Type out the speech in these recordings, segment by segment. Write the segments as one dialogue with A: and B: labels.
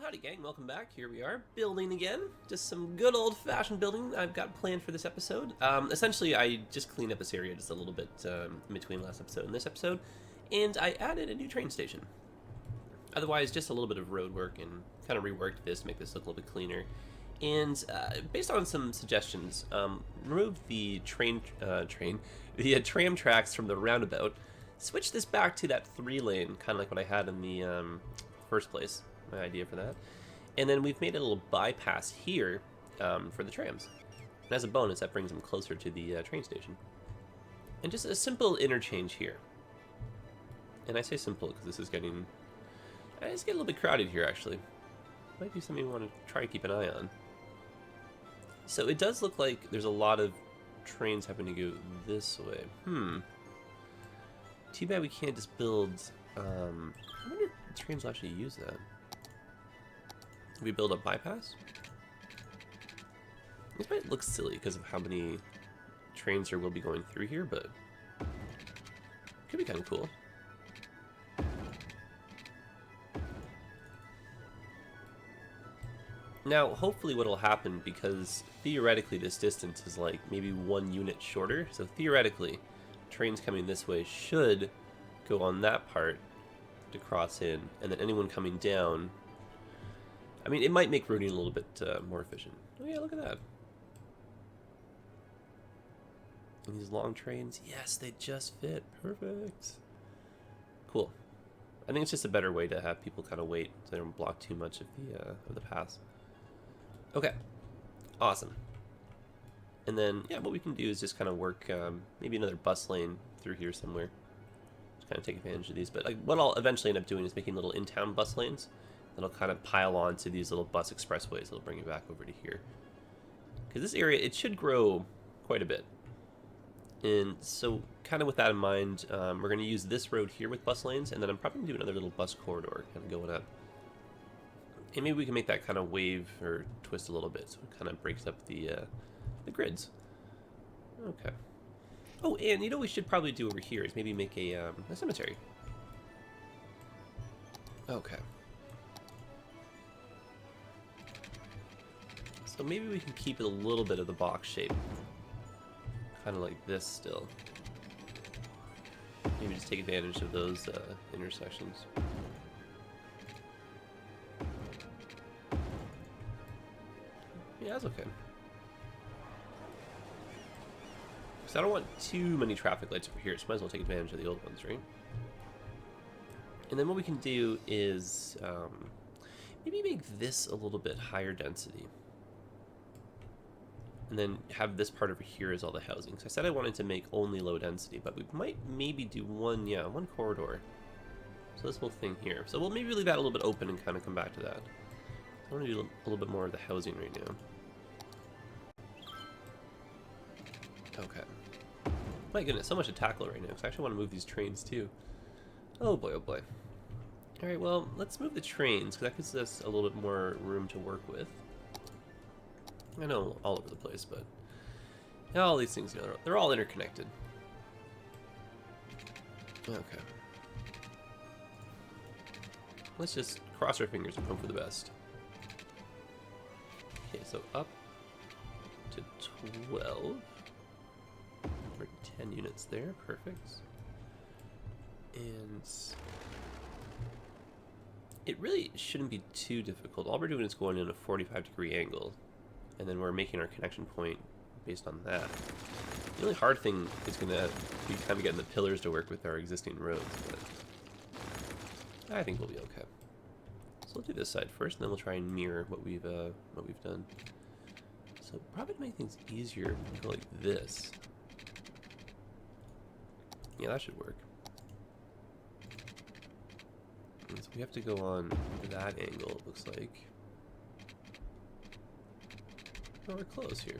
A: Howdy gang, welcome back. Here we are, building again. Just some good old-fashioned building I've got planned for this episode. Essentially, I just cleaned up this area just a little bit in between last episode and this episode, and I added a new train station. Otherwise, just a little bit of road work and kind of reworked this to make this look a little bit cleaner. And based on some suggestions, remove the tram tracks from the roundabout, switch this back to that 3-lane, kind of like what I had in the first place. My idea for that. And then we've made a little bypass here for the trams. And as a bonus, that brings them closer to the train station. And just a simple interchange here. And I say simple because this is getting... It's getting a little bit crowded here, actually. Might be something we want to try and keep an eye on. So it does look like there's a lot of trains having to go this way. Too bad we can't just build... I wonder if the trains will actually use that. We build a bypass? This might look silly because of how many trains there will be going through here, but it could be kind of cool. Now, hopefully what will happen, because theoretically this distance is like maybe 1 unit shorter, so theoretically trains coming this way should go on that part to cross in, and then anyone coming down... I mean, it might make routing a little bit more efficient. Oh yeah, look at that. And these long trains, yes, they just fit. Perfect. Cool. I think it's just a better way to have people kind of wait so they don't block too much of the pass. Okay. Awesome. And then, yeah, what we can do is just kind of work maybe another bus lane through here somewhere. Just kind of take advantage of these. But like, what I'll eventually end up doing is making little in-town bus lanes. That'll kind of pile on to these little bus expressways that'll bring you back over to here. Because this area, it should grow quite a bit. And so, kind of with that in mind, we're going to use this road here with bus lanes, and then I'm probably going to do another little bus corridor kind of going up. And maybe we can make that kind of wave or twist a little bit, so it kind of breaks up the grids. Okay. Oh, and you know what we should probably do over here is maybe make a cemetery. Okay. So maybe we can keep it a little bit of the box shape. Kind of like this still. Maybe just take advantage of those intersections. Yeah, that's okay. Because I don't want too many traffic lights over here, so might as well take advantage of the old ones, right? And then what we can do is maybe make this a little bit higher density. And then have this part over here as all the housing. So I said I wanted to make only low density, but we might maybe do one corridor. So this whole thing here. So we'll maybe leave that a little bit open and kind of come back to that. I want to do a little bit more of the housing right now. Okay. My goodness, so much to tackle right now, because I actually want to move these trains too. Oh boy, oh boy. Alright, well, let's move the trains, because that gives us a little bit more room to work with. I know all over the place, but all these things, you know, they're all interconnected. Okay. Let's just cross our fingers and hope for the best. Okay, so up to 12. Or 10 units there, perfect. And it really shouldn't be too difficult. All we're doing is going in a 45-degree angle. And then we're making our connection point based on that. The only hard thing is going to be kind of getting the pillars to work with our existing roads, but I think we'll be okay. So we'll do this side first, and then we'll try and mirror what we've done. So probably to make things easier, we'll go like this. Yeah, that should work. And so we have to go on that angle, it looks like. Oh, we're close here.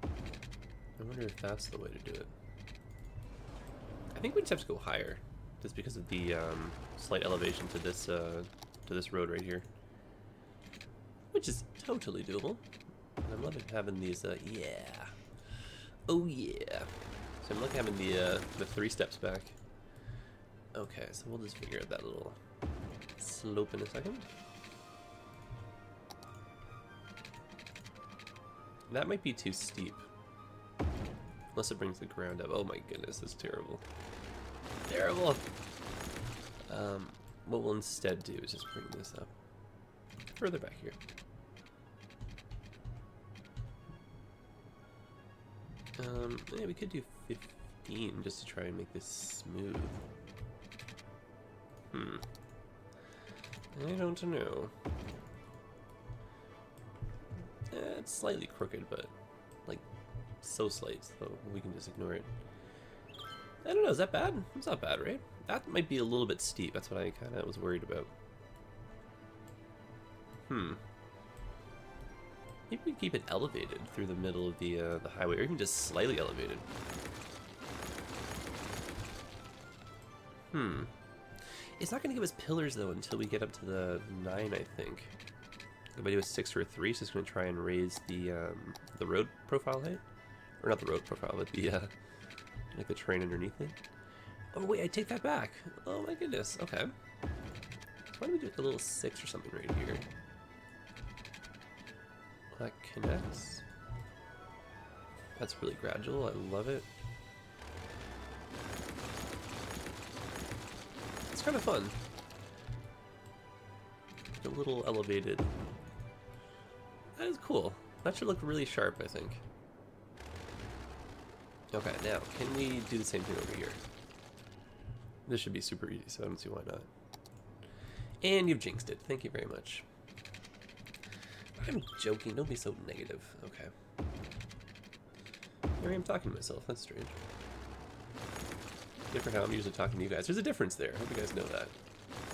A: I wonder if that's the way to do it. I think we just have to go higher, just because of the slight elevation to this road right here, which is totally doable. And I'm loving having these. Yeah, oh yeah. So I'm looking having the 3 steps back. Okay, so we'll just figure out that little slope in a second. That might be too steep. Unless it brings the ground up. Oh my goodness, that's terrible. Terrible! What we'll instead do is just bring this up further back here. Yeah, we could do 15 just to try and make this smooth. I don't know. It's slightly crooked, but like so slight, so we can just ignore it. I don't know, is that bad? It's not bad, right? That might be a little bit steep. That's what I kind of was worried about. Maybe we keep it elevated through the middle of the highway, or even just slightly elevated. It's not going to give us pillars, though, until we get up to the 9, I think. If I do a 6 or a 3, so it's going to try and raise the road profile height. Or not the road profile, but the, like the terrain underneath it. Oh, wait, I take that back. Oh, my goodness. Okay. So why don't we do like a little 6 or something right here? That connects. That's really gradual. I love it. It's kind of fun. A little elevated. That is cool. That should look really sharp, I think. Okay, now, can we do the same thing over here? This should be super easy, so I don't see why not. And you've jinxed it. Thank you very much. I'm joking. Don't be so negative. Okay. Here I am talking to myself. That's strange. Different how I'm usually talking to you guys. There's a difference there. I hope you guys know that.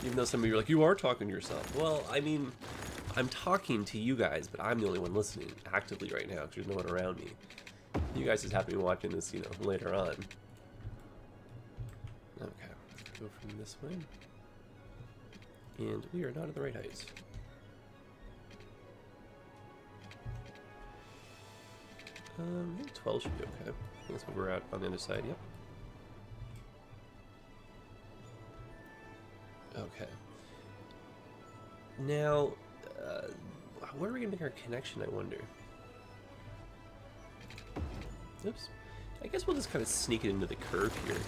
A: Even though some of you are like, you are talking to yourself. Well, I mean, I'm talking to you guys, but I'm the only one listening actively right now because there's no one around me. You guys just happen to be watching this, you know, later on. Okay, let's go from this way. And we are not at the right height. I think 12 should be okay. That's what we're at on the other side, yep. Okay. Now, where are we going to make our connection, I wonder? Oops. I guess we'll just kind of sneak it into the curve here.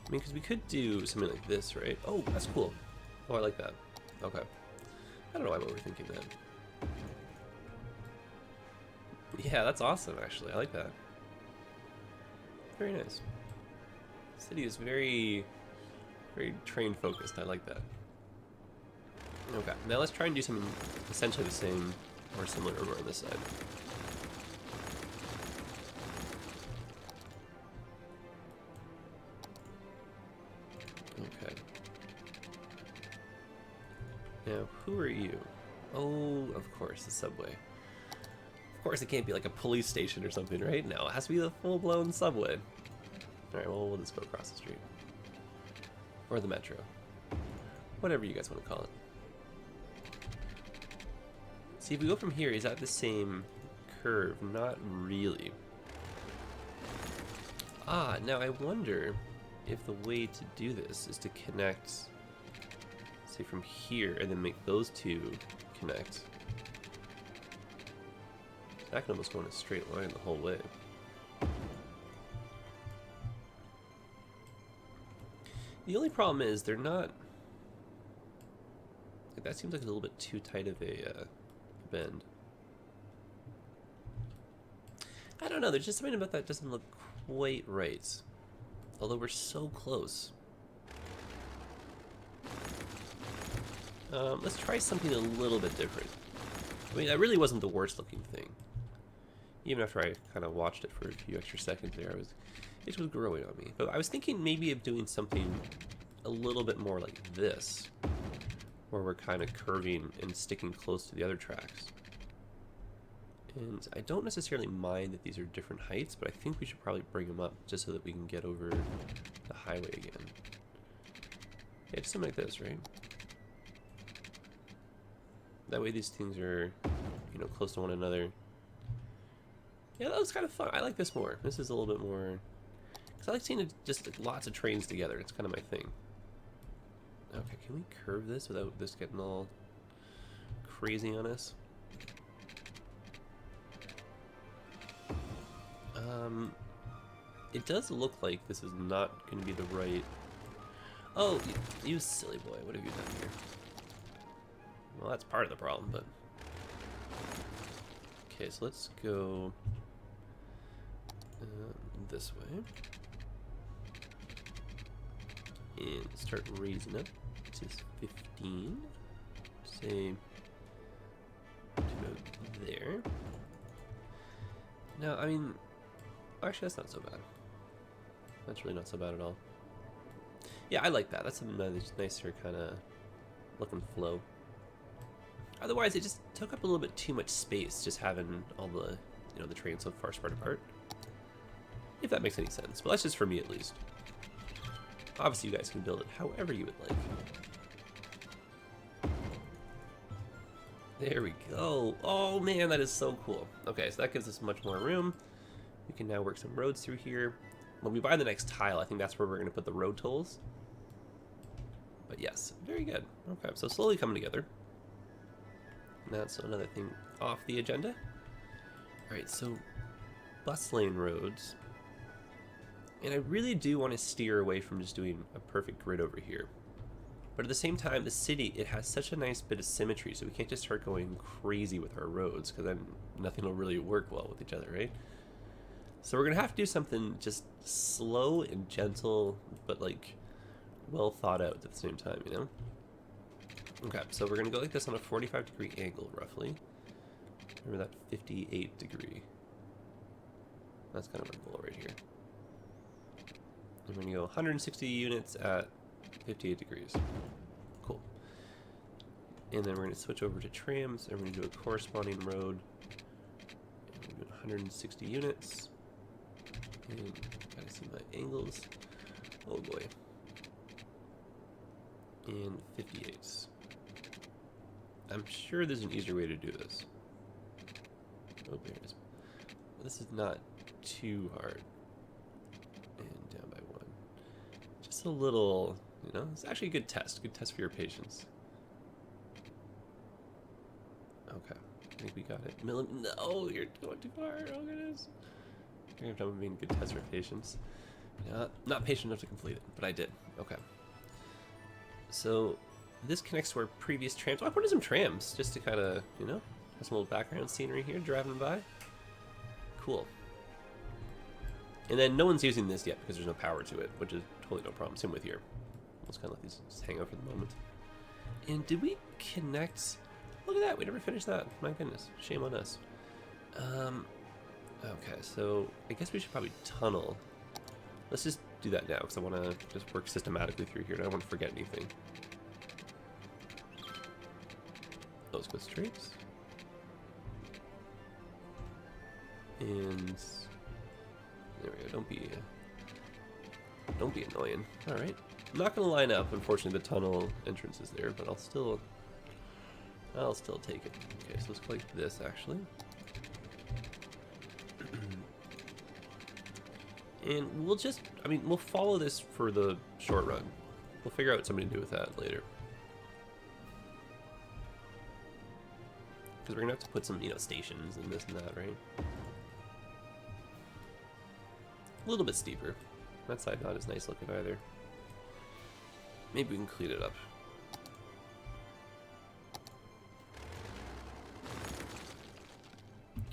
A: I mean, because we could do something like this, right? Oh, that's cool. Oh, I like that. Okay. I don't know why I'm overthinking that. Yeah, that's awesome, actually. I like that. Very nice. The city is very, very train focused. I like that. Okay, now let's try and do something essentially the same or similar over on this side. Okay. Now, who are you? Oh, of course, the subway. Of course, it can't be like a police station or something, right? No, it has to be the full-blown subway. Alright, well, we'll just go across the street. Or the metro. Whatever you guys want to call it. See, if we go from here, is that the same curve? Not really. Ah, now I wonder if the way to do this is to connect, say, from here, and then make those two connect. I can almost go in a straight line the whole way. The only problem is they're not... Like, that seems like a little bit too tight of a bend. I don't know, there's just something about that doesn't look quite right. Although we're so close. Let's try something a little bit different. I mean, that really wasn't the worst looking thing. Even after I kind of watched it for a few extra seconds there, it was growing on me. But I was thinking maybe of doing something a little bit more like this, where we're kind of curving and sticking close to the other tracks. And I don't necessarily mind that these are different heights, but I think we should probably bring them up just so that we can get over the highway again. Yeah, just something like this, right? That way these things are, you know, close to one another. Yeah, that was kind of fun. I like this more. This is a little bit more Because I like seeing just like, lots of trains together. It's kind of my thing. Okay, can we curve this without this getting all crazy on us? It does look like this is not going to be the right... Oh, you silly boy. What have you done here? Well, that's part of the problem, but... Okay, so let's go this way. And start raising up. This is 15. Say... to about there. Now, I mean... Actually, that's not so bad. That's really not so bad at all. Yeah, I like that. That's a nicer kind of looking flow. Otherwise, it just took up a little bit too much space, just having all the, you know, the trains so far spread apart. If that makes any sense. But that's just for me, at least. Obviously, you guys can build it however you would like. There we go. Oh, man, that is so cool. Okay, so that gives us much more room. We can now work some roads through here. When we buy the next tile, I think that's where we're going to put the road tolls. But yes, very good. Okay, so slowly coming together. And that's another thing off the agenda. Alright, so bus lane roads. And I really do want to steer away from just doing a perfect grid over here. But at the same time, the city, it has such a nice bit of symmetry, so we can't just start going crazy with our roads, because then nothing will really work well with each other, right? So we're going to have to do something just slow and gentle, but like well thought out at the same time, you know? Okay, so we're going to go like this on a 45-degree angle, roughly. Remember that 58-degree. That's kind of our goal right here. And we're going to go 160 units at 58 degrees. Cool. And then we're going to switch over to trams, and we're going to do a corresponding road. And we're doing 160 units. And gotta see my angles. Oh boy. And 58s. I'm sure there's an easier way to do this. Oh, there it is. This is not too hard. And down by 1. Just a little, you know, it's actually a good test. Good test for your patience. Okay. I think we got it. No, you're going too far. Oh, goodness. You're going to have to be a good test for patience. Not patient enough to complete it, but I did. Okay. So this connects to our previous trams. Oh, I put in some trams just to kind of, you know, have some little background scenery here driving by. Cool. And then no one's using this yet because there's no power to it, which is totally no problem. Same with here. Let's kind of let these just hang out for the moment. And did we connect? Look at that. We never finished that. My goodness. Shame on us. Okay, so I guess we should probably tunnel. Let's just do that now because I want to just work systematically through here and I don't want to forget anything. Those go straight. And there we go. Don't be annoying. All right. I'm not going to line up. Unfortunately, the tunnel entrance is there, but I'll still take it. Okay, so let's go like this actually. And we'll just, I mean, we'll follow this for the short run. We'll figure out something to do with that later. Because we're going to have to put some, you know, stations and this and that, right? A little bit steeper. That side not as nice looking either. Maybe we can clean it up.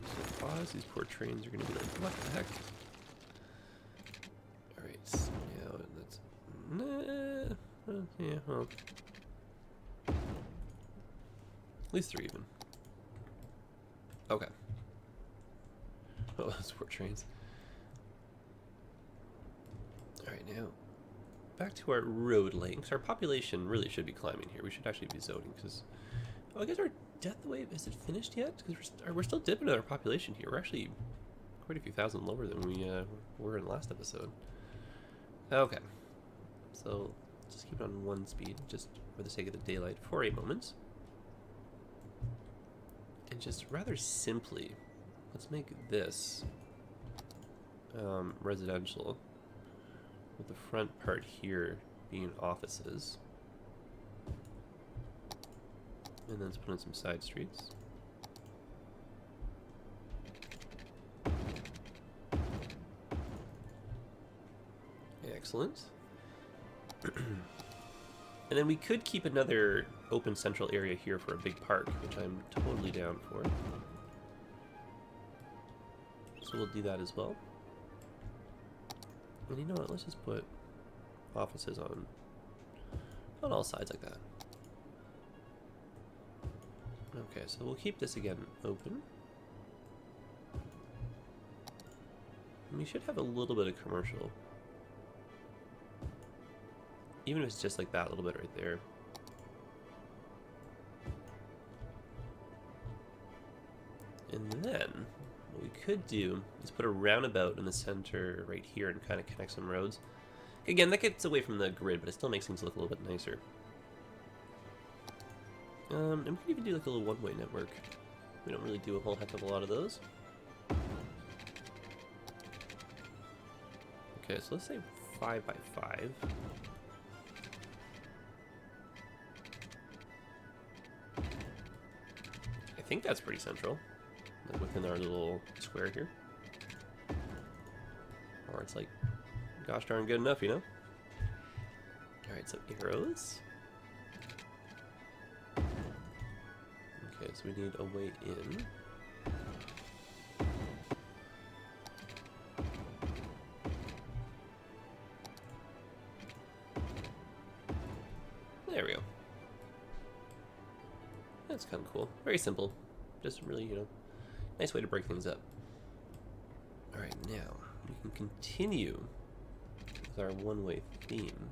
A: So pause, these poor trains are going to be like, what the heck? Alright, yeah, that's... Nah, yeah, well... At least 3 even. Okay. Oh, those poor trains. Alright, now, back to our road lengths. Our population really should be climbing here. We should actually be zoning, because... Oh, I guess our Deathwave, is it finished yet? Because we're still dipping in our population here. We're actually quite a few thousand lower than we were in the last episode. Okay. So, just keep it on 1 speed, just for the sake of the daylight, for a moment. And just rather simply, let's make this residential. with the front part here being offices. And then let's put in some side streets. Excellent. And then we could keep another open central area here for a big park, which I'm totally down for. So we'll do that as well. And you know what, let's just put offices on all sides like that. Okay, so we'll keep this again open. And we should have a little bit of commercial. Even if it's just like that little bit right there. And then what we could do is put a roundabout in the center right here and kind of connect some roads. Again, that gets away from the grid, but it still makes things look a little bit nicer. And we could even do like a little one-way network. We don't really do a whole heck of a lot of those. Okay, so let's say 5 by 5. I think that's pretty central, like within our little square here. Or it's like, gosh darn good enough, you know? Alright, so arrows. Okay, so we need a way in. There we go. That's kind of cool. Very simple. Just really, you know, nice way to break things up. Alright, now we can continue with our one-way theme.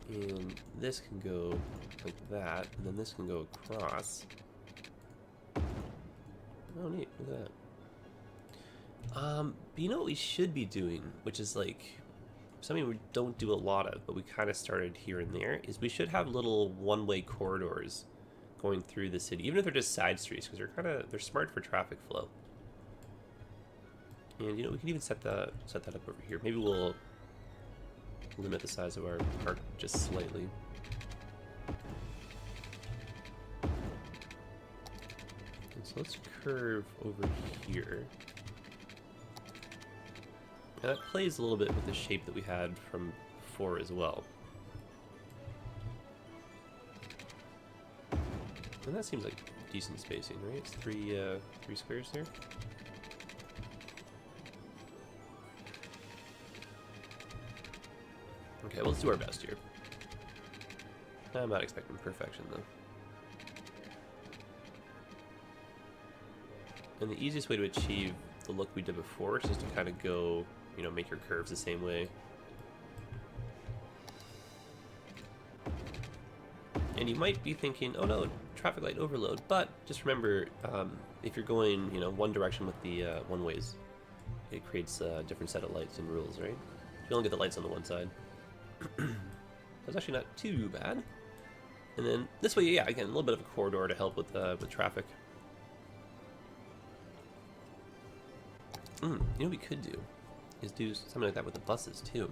A: And this can go like that, and then this can go across. Oh, neat. Look at that. But you know what we should be doing, which is like something we don't do a lot of, but we kind of started here and there, is we should have little one-way corridors going through the city, even if they're just side streets, because they're smart for traffic flow. And you know, we can even set that up over here. Maybe we'll limit the size of our park just slightly. And so let's curve over here. And that plays a little bit with the shape that we had from before as well. And that seems like decent spacing, right? It's three squares there. Okay, well, let's do our best here. I'm not expecting perfection, though. And the easiest way to achieve the look we did before is just to kind of go, you know, make your curves the same way. And you might be thinking, oh no, traffic light overload, but just remember, if you're going, you know, one direction with the one-ways, it creates a different set of lights and rules, right? You only get the lights on the one side. That's actually not too bad. And then this way, yeah, again, a little bit of a corridor to help with traffic. You know what we could do is do something like that with the buses too.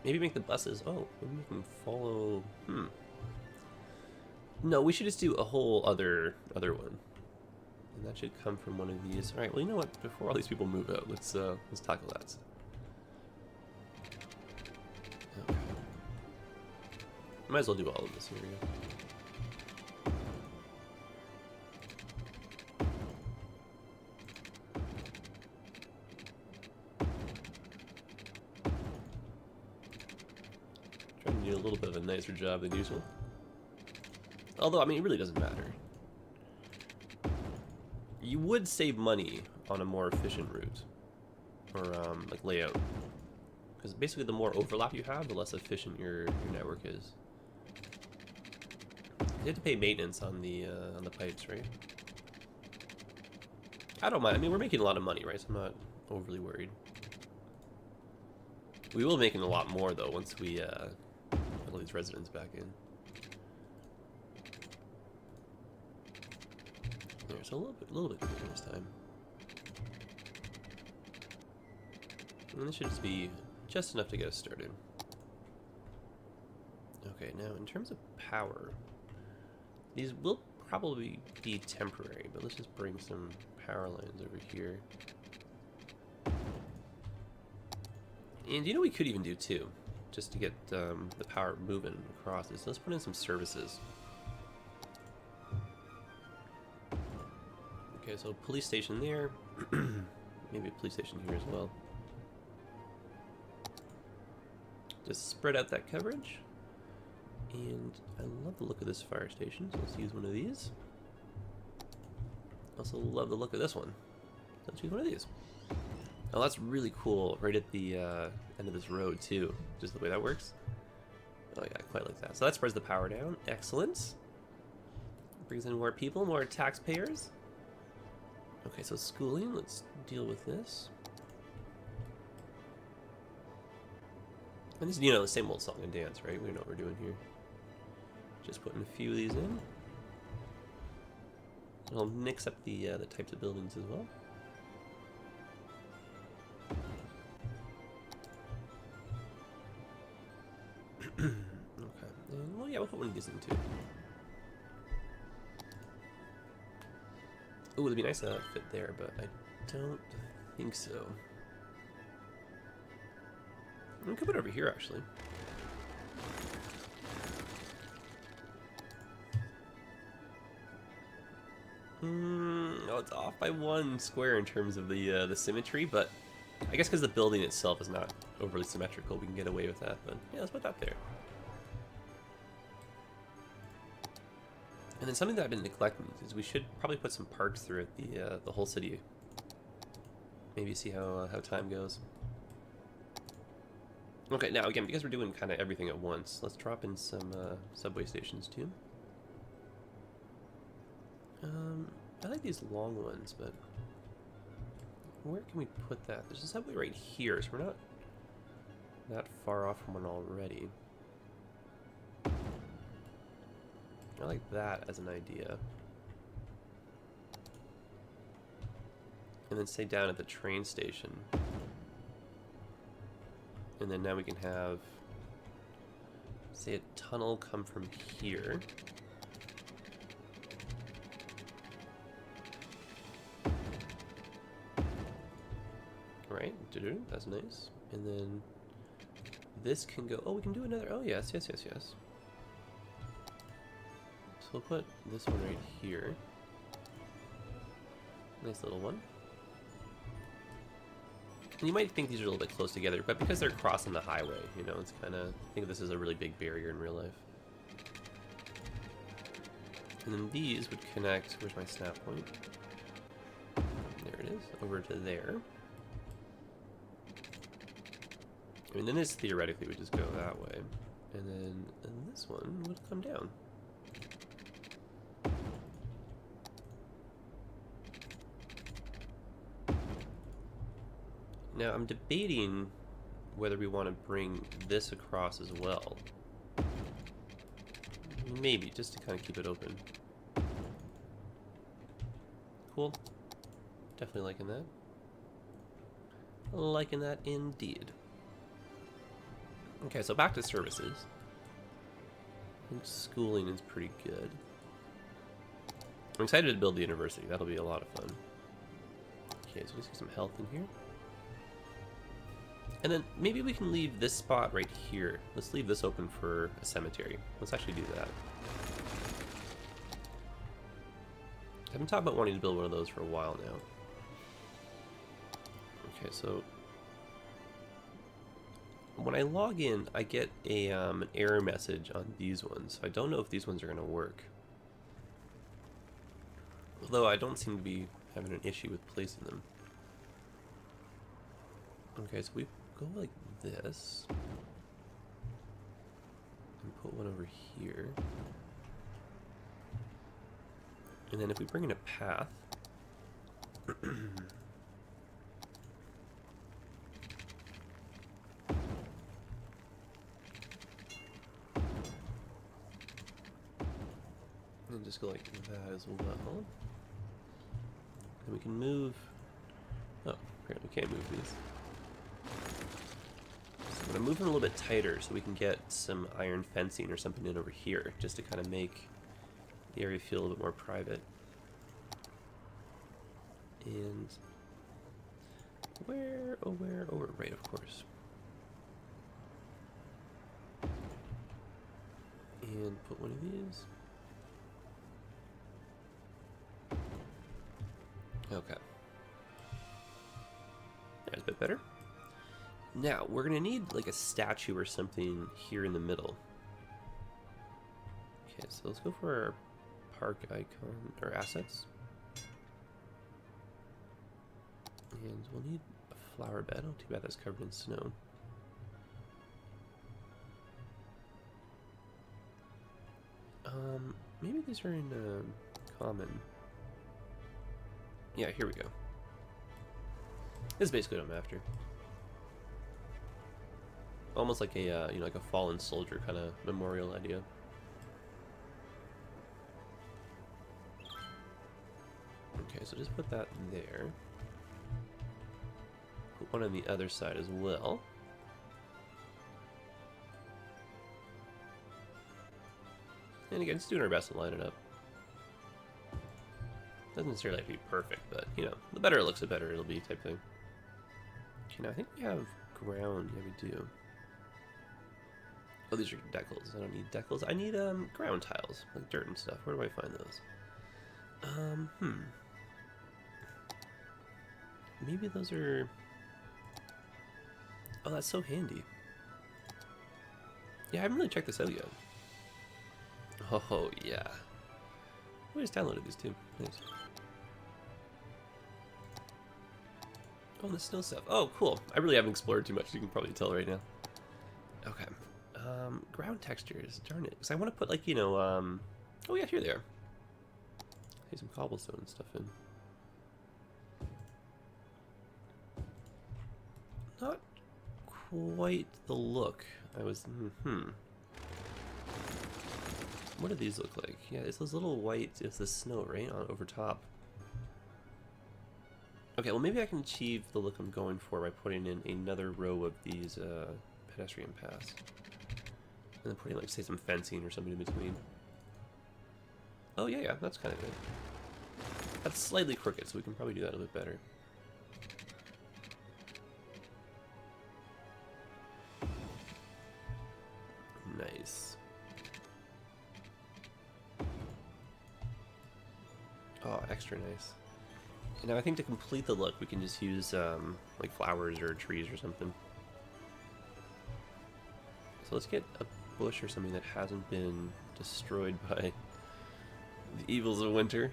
A: Maybe make the buses. Oh, maybe we can follow. No, we should just do a whole other one, and that should come from one of these. All right. Well, you know what? Before all these people move out, let's tackle that. Okay. Might as well do all of this. Here we go. Trying to do a little bit of a nicer job than usual. Although, I mean, it really doesn't matter. You would save money on a more efficient route, or like layout, because basically the more overlap you have, the less efficient your network is. You have to pay maintenance on the pipes, right? I don't mind. I mean, we're making a lot of money, right? So I'm not overly worried. We will be making a lot more though once we get all these residents back in. There's a little bit cleaner this time. And this should just be just enough to get us started. Okay, now in terms of power, these will probably be temporary, but let's just bring some power lines over here. And you know we could even do too, just to get the power moving across this. Let's put in some services. Okay, so police station there. Maybe a police station here as well. Just spread out that coverage. And I love the look of this fire station, so let's use one of these. Also love the look of this one. So let's use one of these. Oh, that's really cool, right at the end of this road too, just the way that works. Oh yeah, I quite like that. So that spreads the power down. Excellent. Brings in more people, more taxpayers. Okay, so schooling, let's deal with this. And this is, you know, the same old song and dance, right? We know what we're doing here. Just putting a few of these in. I'll mix up the types of buildings as well. Okay, and well, yeah, we'll put one of these in too. Ooh, it'd be nice to fit there, but I don't think so. We could put it over here, actually. Oh, it's off by 1 square in terms of the symmetry, but I guess because the building itself is not overly symmetrical, we can get away with that. But yeah, let's put that there. And then something that I've been neglecting is we should probably put some parks throughout the whole city. Maybe see how time goes. Okay, now again, because we're doing kind of everything at once, let's drop in some subway stations too. I like these long ones, but where can we put that? There's a subway right here, so we're not that far off from one already. I like that as an idea. And then stay down at the train station. And then now we can have, say, a tunnel come from here. Right, that's nice. And then this can go, oh, we can do another, oh yes, yes, yes, yes. So we'll put this one right here. Nice little one. And you might think these are a little bit close together, but because they're crossing the highway, you know, it's kind of, I think this is a really big barrier in real life. And then these would connect, where's my snap point? There it is, over to there. I mean, then this theoretically would just go that way. And this one would come down. Now, I'm debating whether we want to bring this across as well. Maybe, just to kind of keep it open. Cool. Definitely liking that. Liking that indeed. Okay, so back to services. I think schooling is pretty good. I'm excited to build the university. That'll be a lot of fun. Okay, so let's get some health in here. And then maybe we can leave this spot right here. Let's leave this open for a cemetery. Let's actually do that. I've been talking about wanting to build one of those for a while now. Okay, so when I log in, I get a an error message on these ones. So I don't know if these ones are going to work. Although I don't seem to be having an issue with placing them. Okay, so we go like this. And put one over here. And then if we bring in a path. And just go like that as well. And we can move. Oh, apparently we can't move these. I'm going to move them a little bit tighter so we can get some iron fencing or something in over here, just to kind of make the area feel a little bit more private. And where? Oh, where? Oh, right, of course. And put one of these. Okay. That's a bit better. Now, we're going to need like a statue or something here in the middle. Okay, so let's go for our park icon, or assets. And we'll need a flower bed. Oh, too bad that's covered in snow. Maybe these are in common. Yeah, here we go. This is basically what I'm after. Almost like a you know, like a fallen soldier kind of memorial idea. Okay, so just put that there. Put one on the other side as well. And again, just doing our best to line it up. Doesn't necessarily have to be perfect, but, you know, the better it looks, the better it'll be type thing. Okay, now I think we have ground. Yeah, we do. Oh, these are decals. I don't need decals. I need, ground tiles, like dirt and stuff. Where do I find those? Maybe those are... Oh, that's so handy. Yeah, I haven't really checked this out yet. Oh, yeah. We just downloaded these too. Nice. Oh, the snow stuff. Oh, cool. I really haven't explored too much, you can probably tell right now. Okay. Ground textures. Darn it. Because I want to put, like, you know, oh, yeah, here they are. Hey, some cobblestone and stuff in. Not quite the look I was... What do these look like? Yeah, it's those little white... It's the snow, right? On over top. Okay, well, maybe I can achieve the look I'm going for by putting in another row of these pedestrian paths. And then putting, like, say, some fencing or something in between. Oh, yeah, yeah, that's kind of good. That's slightly crooked, so we can probably do that a bit better. Nice. Oh, extra nice. And now I think to complete the look, we can just use like flowers or trees or something. So let's get a bush or something that hasn't been destroyed by the evils of winter.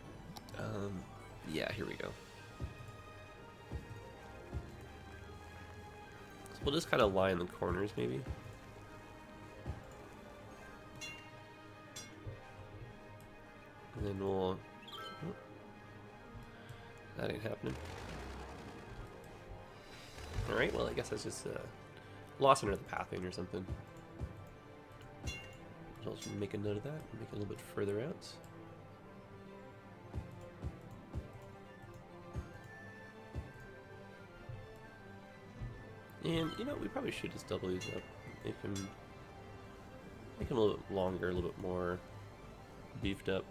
A: Yeah, here we go. So we'll just kind of line the corners, maybe. And then we'll... Oh, that ain't happening. Alright, well, I guess that's just lost under the pathing or something. I'll just make a note of that, make it a little bit further out. And, you know, we probably should just double these up. Make them a little bit longer, a little bit more beefed up.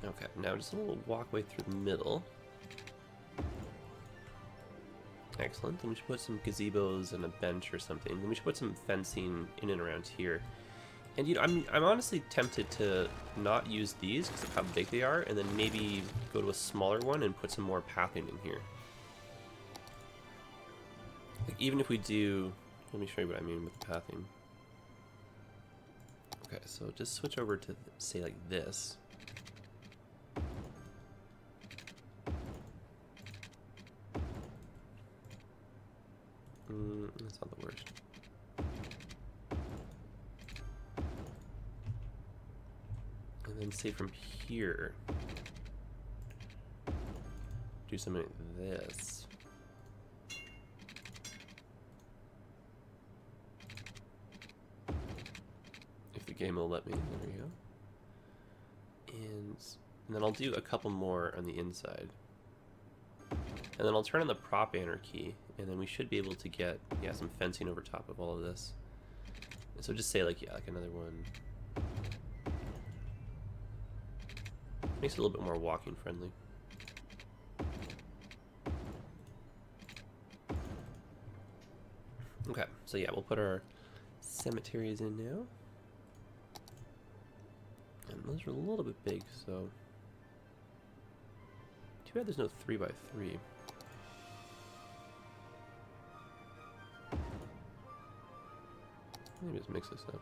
A: Okay, now just a little walkway through the middle. Excellent. Then we should put some gazebos and a bench or something. Then we should put some fencing in and around here. And, you know, I'm honestly tempted to not use these because of how big they are, and then maybe go to a smaller one and put some more pathing in here. Like, even if we do... Let me show you what I mean with the pathing. Okay, so just switch over to, say, like this. That's not the worst. And then say from here, do something like this. If the game will let me, there we go. And then I'll do a couple more on the inside. And then I'll turn on the prop anarchy, and then we should be able to get, yeah, some fencing over top of all of this. And so just say, like, yeah, like another one. Makes it a little bit more walking friendly. Okay, so yeah, we'll put our cemeteries in now. And those are a little bit big, so... Too bad there's no 3x3. Let me just mix this up.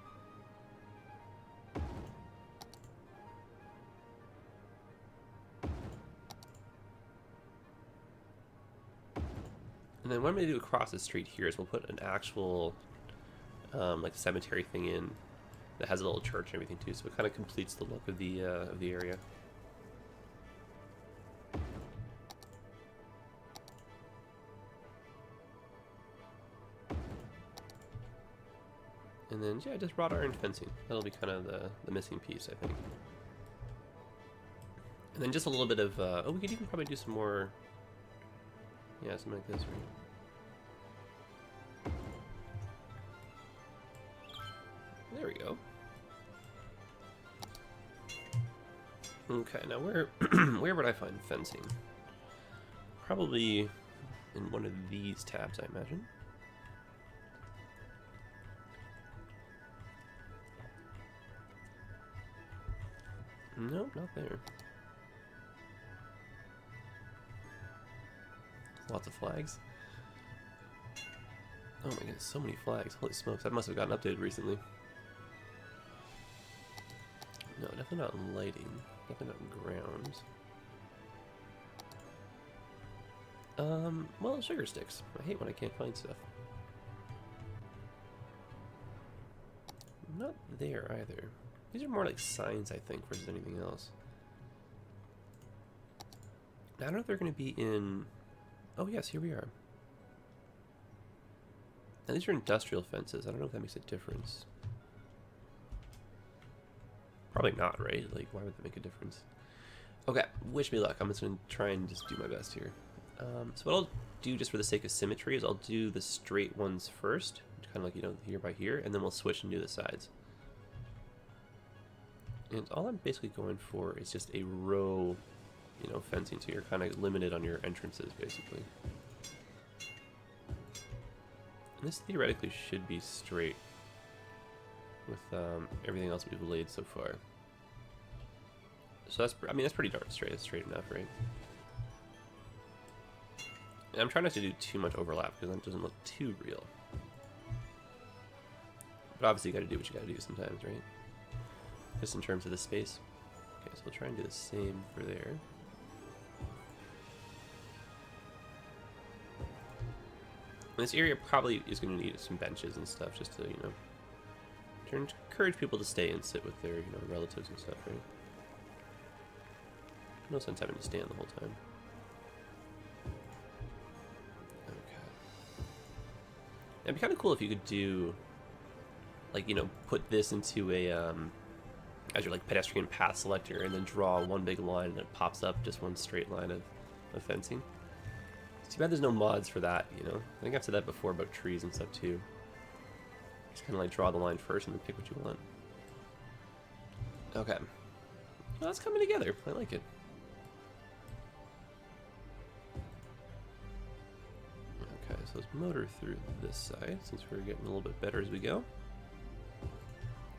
A: And then what I'm going to do across the street here is we'll put an actual like cemetery thing in that has a little church and everything too, so it kind of completes the look of the area. And then yeah, just wrought iron fencing. That'll be kind of the missing piece, I think. And then just a little bit of oh, we could even probably do some more. Yeah, something like this, right? There we go. Okay, now where where would I find fencing? Probably in one of these tabs, I imagine. Nope, not there. Lots of flags. Oh my goodness, so many flags. Holy smokes, that must have gotten updated recently. No, definitely not lighting. Definitely not grounds. Well, sugar sticks. I hate when I can't find stuff. Not there either. These are more like signs, I think, versus anything else. I don't know if they're going to be in... Oh yes, here we are. Now these are industrial fences. I don't know if that makes a difference. Probably not, right? Like, why would that make a difference? Okay, wish me luck. I'm just going to try and just do my best here. So what I'll do, just for the sake of symmetry, is I'll do the straight ones first. Kind of like, you know, here by here. And then we'll switch and do the sides. And all I'm basically going for is just a row, you know, fencing. So you're kind of limited on your entrances, basically. And this theoretically should be straight with everything else we've laid so far. So that's, I mean, that's pretty darn straight. It's straight enough, right? And I'm trying not to do too much overlap because that doesn't look too real. But obviously you got to do what you got to do sometimes, right? Just in terms of the space. Okay, so we'll try and do the same for there. And this area probably is going to need some benches and stuff just to, you know, encourage people to stay and sit with their, you know, relatives and stuff, right? No sense having to stand the whole time. Okay. It'd be kind of cool if you could do, like, you know, put this into a, as your, like, pedestrian path selector and then draw one big line and it pops up just one straight line of fencing. It's too bad there's no mods for that, you know? I think I've said that before about trees and stuff, too. Just kind of like draw the line first and then pick what you want. Okay. Well, that's coming together. I like it. Okay, so let's motor through this side since we're getting a little bit better as we go.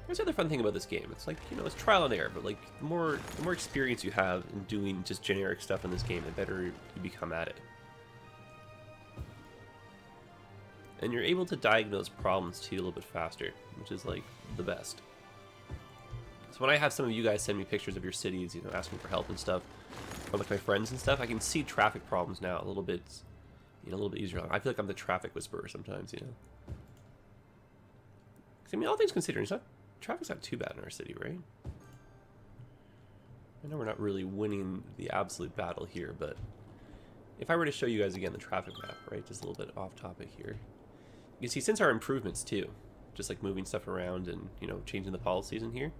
A: Here's the other fun thing about this game. It's like, you know, it's trial and error, but like the more experience you have in doing just generic stuff in this game, the better you become at it. And you're able to diagnose problems too a little bit faster, which is like the best. So when I have some of you guys send me pictures of your cities, you know, asking for help and stuff, or like my friends and stuff, I can see traffic problems now a little bit, you know, a little bit easier. I feel like I'm the traffic whisperer sometimes, you know. 'Cause, I mean, all things considered, traffic's not too bad in our city, right? I know we're not really winning the absolute battle here, but if I were to show you guys again the traffic map, right, just a little bit off topic here. You can see since our improvements too, just like moving stuff around and, you know, changing the policies in here,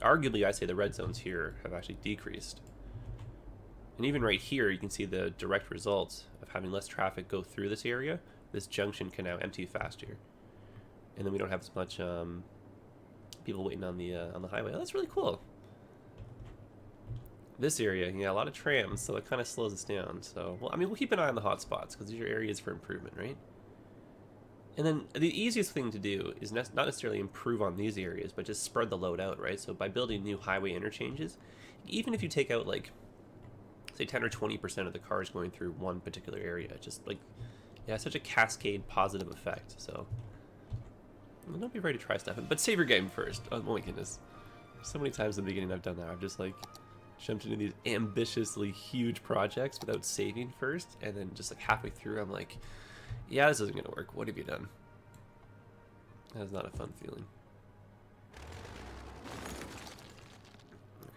A: arguably I say the red zones here have actually decreased. And even right here, you can see the direct results of having less traffic go through this area. This junction can now empty faster. And then we don't have as much people waiting on the highway. Oh, that's really cool. This area, yeah, a lot of trams, so it kind of slows us down. So, well, I mean, we'll keep an eye on the hotspots because these are areas for improvement, right? And then the easiest thing to do is not necessarily improve on these areas, but just spread the load out, right? So by building new highway interchanges, even if you take out like, say 10 or 20% of the cars going through one particular area, just like, yeah, such a cascade positive effect. So don't be afraid to try stuff, but save your game first. Oh my goodness. So many times in the beginning I've done that. I've just like jumped into these ambitiously huge projects without saving first, and then just like halfway through I'm like, yeah, this isn't gonna work. What have you done? That's not a fun feeling.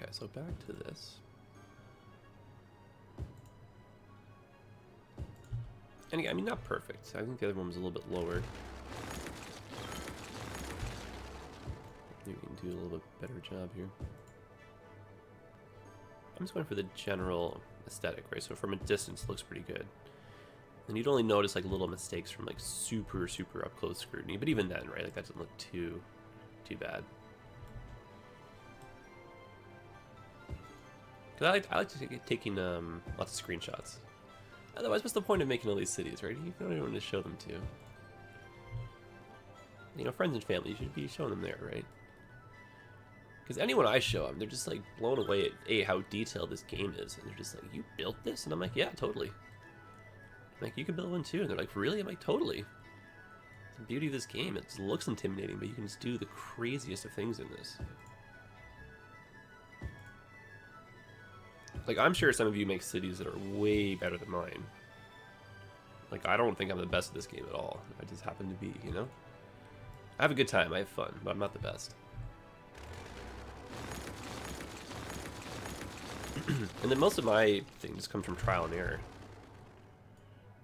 A: Okay, so back to this. And again, I mean, not perfect. I think the other one was a little bit lower. Maybe we can do a little bit better job here. I'm just going for the general aesthetic, right? So from a distance, it looks pretty good. And you'd only notice like little mistakes from like super up close scrutiny, but even then, right? Like that doesn't look too bad. Because I like to taking lots of screenshots. Otherwise, what's the point of making all these cities, right? You don't even want to show them to. You know, friends and family, you should be showing them there, right? Because anyone I show them, they're just like blown away at A, how detailed this game is, and they're just like, "You built this?" And I'm like, "Yeah, totally." Like, you can build one too, and they're like, "Really?" I'm like, "Totally." The beauty of this game, it looks intimidating, but you can just do the craziest of things in this. Like, I'm sure some of you make cities that are way better than mine. Like, I don't think I'm the best at this game at all. I just happen to be, you know? I have a good time, I have fun, but I'm not the best. And then most of my thing just comes from trial and error.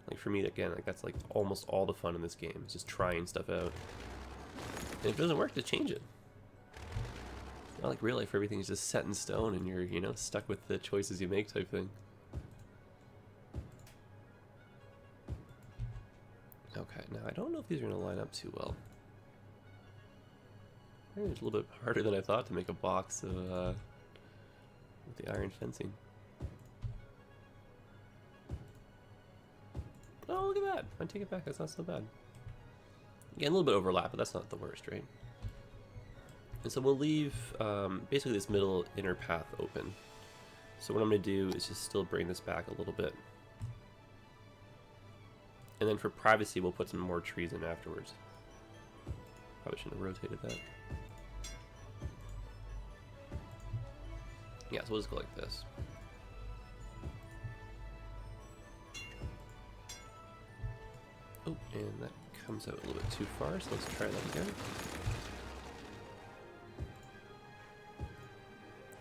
A: Like, for me, again, like that's like almost all the fun in this game. It's just trying stuff out. And if it doesn't work, to change it. It's not like real life, everything's just set in stone and you're, you know, stuck with the choices you make type thing. Okay, now I don't know if these are going to line up too well. I think it's a little bit harder than I thought to make a box of with the iron fencing. Oh, look at that! I take it back, that's not so bad. Again, a little bit overlap, but that's not the worst, right? And so we'll leave basically this middle inner path open. So what I'm going to do is just still bring this back a little bit. And then for privacy, we'll put some more trees in afterwards. Probably shouldn't have rotated that. Yeah, so we'll just go like this. Oh, and that comes out a little bit too far, so let's try that again.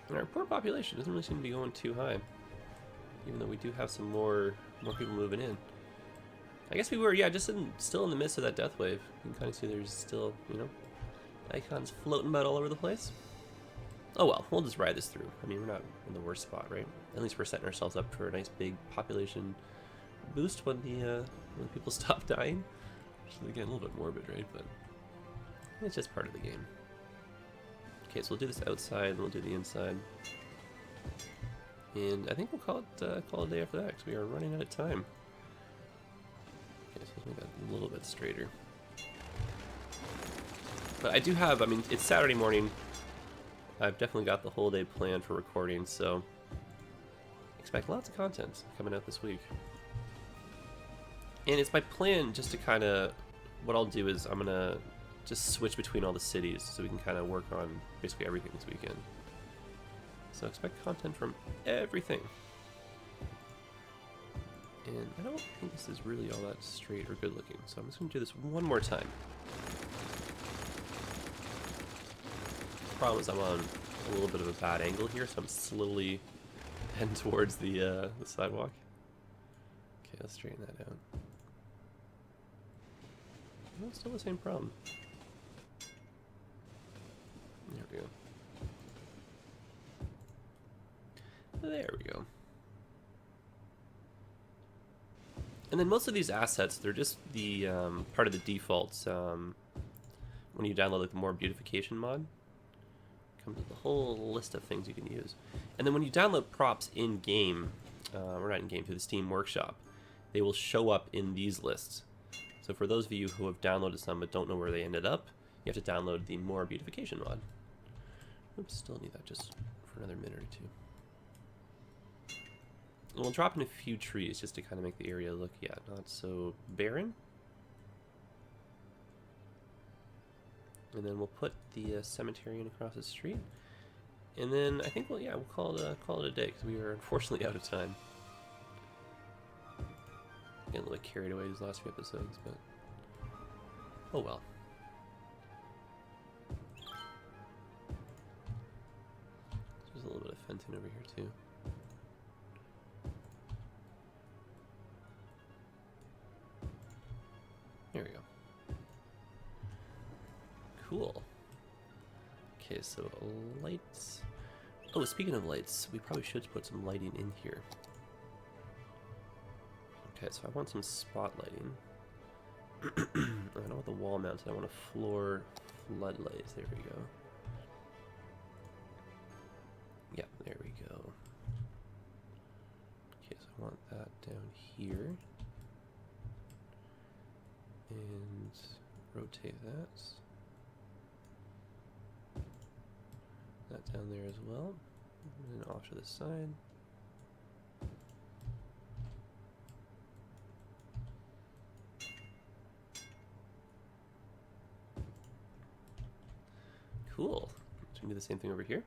A: And our poor population doesn't really seem to be going too high, even though we do have some more people moving in. I guess we were, yeah, just still in the midst of that death wave. You can kind of see there's still, you know, icons floating about all over the place. Oh well, we'll just ride this through. I mean, we're not in the worst spot, right? At least we're setting ourselves up for a nice big population boost when when people stop dying. Which is again a little bit morbid, right? But it's just part of the game. Okay, so we'll do this outside, and we'll do the inside. And I think we'll call it a day after that, because we are running out of time. Okay, so let's make that a little bit straighter. But I do have, I mean, it's Saturday morning. I've definitely got the whole day planned for recording, so expect lots of content coming out this week. And it's my plan just to kind of, what I'll do is I'm going to just switch between all the cities so we can kind of work on basically everything this weekend. So expect content from everything. And I don't think this is really all that straight or good looking, so I'm just going to do this one more time. Problem is I'm on a little bit of a bad angle here, so I'm slowly heading towards the sidewalk. Okay, let's straighten that out. No, still the same problem. There we go. There we go. And then most of these assets, they're just the part of the defaults when you download like the more beautification mod. Comes with a whole list of things you can use. And then when you download props in game, or not in game, through the Steam Workshop, they will show up in these lists. So for those of you who have downloaded some but don't know where they ended up, you have to download the more beautification mod. Oops, still need that just for another minute or two. And we'll drop in a few trees just to kind of make the area look, yeah, not so barren. And then we'll put the cemetery in across the street. And then I think, well, yeah, we'll call it a day because we are unfortunately out of time. Getting a little bit carried away these last few episodes, but oh well. There's a little bit of fencing over here too. There we go. Cool. Okay, so lights. Oh, speaking of lights, we probably should put some lighting in here. Okay, so I want some spot lighting. I don't want the wall mounted, I want a floor floodlight. There we go. Yeah, there we go. Okay, so I want that down here. And rotate that. That down there as well. And then off to the side. Cool. So we can do the same thing over here.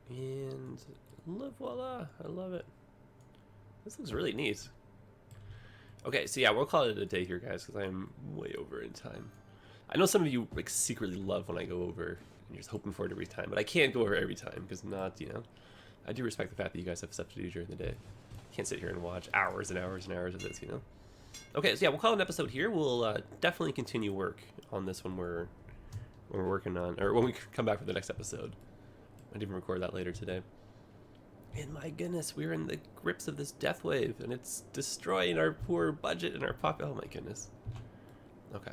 A: And voila, I love it. This looks really neat. Okay, so yeah, we'll call it a day here, guys, because I'm way over in time. I know some of you like secretly love when I go over, and you're just hoping for it every time, but I can't go over every time because I'm not, you know. I do respect the fact that you guys have stuff to do during the day. Can't sit here and watch hours and hours and hours of this, you know. Okay, so yeah, we'll call it an episode here. We'll definitely continue work on this when we're working on, or when we come back for the next episode. I'd even record that later today. And my goodness, we're in the grips of this Deathwave, and it's destroying our poor budget and our pocket. Oh my goodness. Okay.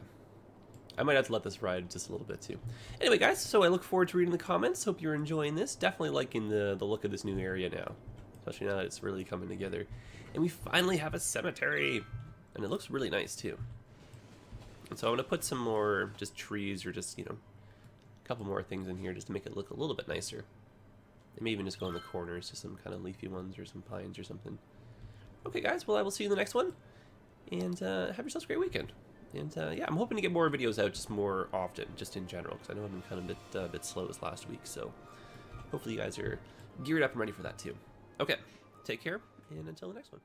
A: I might have to let this ride just a little bit too. Anyway, guys, so I look forward to reading the comments. Hope you're enjoying this. Definitely liking the look of this new area now. Especially now that it's really coming together. And we finally have a cemetery. And it looks really nice too. And so I'm going to put some more just trees or just, you know, a couple more things in here just to make it look a little bit nicer. They may even just go in the corners to some kind of leafy ones or some pines or something. Okay, guys, well, I will see you in the next one. And have yourselves a great weekend. And yeah, I'm hoping to get more videos out just more often, just in general, because I know I've been kind of a bit slow this last week. So hopefully you guys are geared up and ready for that too. Okay, take care, and until the next one.